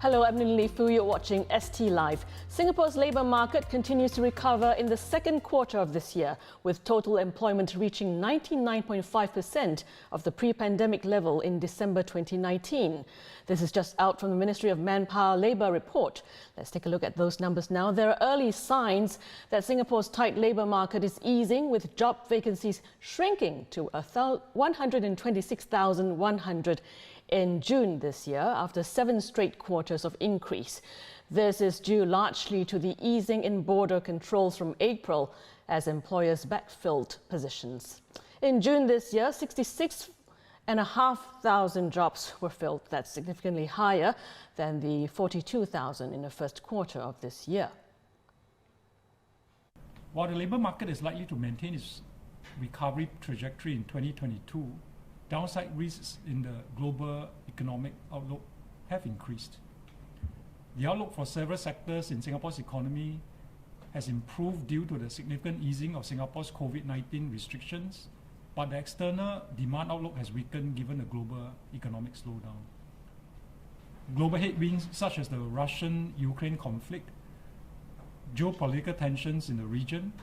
Hello, I'm Lin Fu. You're watching ST Live. Singapore's labour market continues to recover in the second quarter of this year, with total employment reaching 99.5% of the pre-pandemic level in December 2019. This is just out from the Ministry of Manpower Labour report. Let's take a look at those numbers now. There are early signs that Singapore's tight labour market is easing, with job vacancies shrinking to 126,100 in June this year, after 7 straight quarters of increase. This is due largely to the easing in border controls from April as employers backfilled positions. In June this year, 66,500 jobs were filled. That's significantly higher than the 42,000 in the first quarter of this year. While the labour market is likely to maintain its recovery trajectory in 2022, downside risks in the global economic outlook have increased. The outlook for several sectors in Singapore's economy has improved due to the significant easing of Singapore's COVID-19 restrictions, but the external demand outlook has weakened given the global economic slowdown. Global headwinds such as the Russian-Ukraine conflict, geopolitical tensions in the region,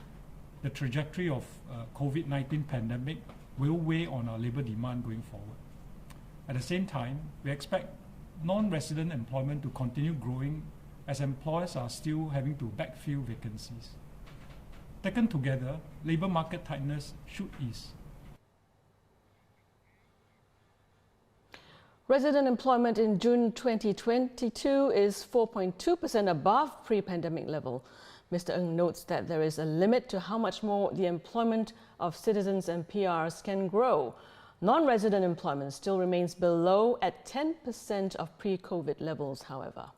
the trajectory of COVID-19 pandemic will weigh on our labour demand going forward. At the same time, we expect non-resident employment to continue growing as employers are still having to backfill vacancies. Taken together, labour market tightness should ease. Resident employment in June 2022 is 4.2% above pre-pandemic level. Mr. Ng notes that there is a limit to how much more the employment of citizens and PRs can grow. Non-resident employment still remains below at 10% of pre-COVID levels, however.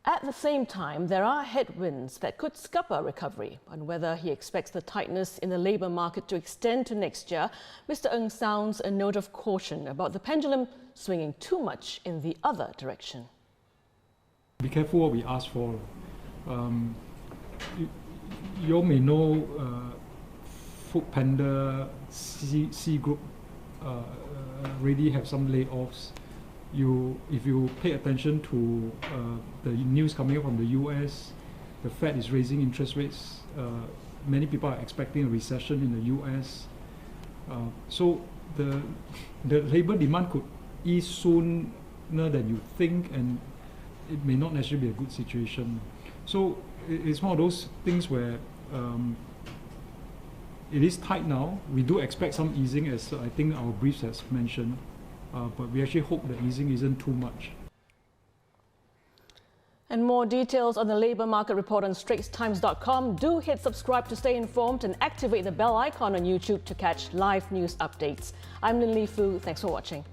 At the same time, there are headwinds that could scupper recovery. On whether he expects the tightness in the labour market to extend to next year, Mr. Ng sounds a note of caution about the pendulum swinging too much in the other direction. Be careful what we ask for. You all may know Foodpanda, C Group already have some layoffs. If you pay attention to the news coming up from the US, the Fed is raising interest rates. Many people are expecting a recession in the US. So the labour demand could ease sooner than you think, and it may not necessarily be a good situation. So it's one of those things where it is tight now. We do expect some easing, as I think our briefs has mentioned, but we actually hope the easing isn't too much. And more details on the labour market report on straitstimes.com. Do hit subscribe to stay informed and activate the bell icon on YouTube to catch live news updates. I'm Lin Fu. Thanks for watching.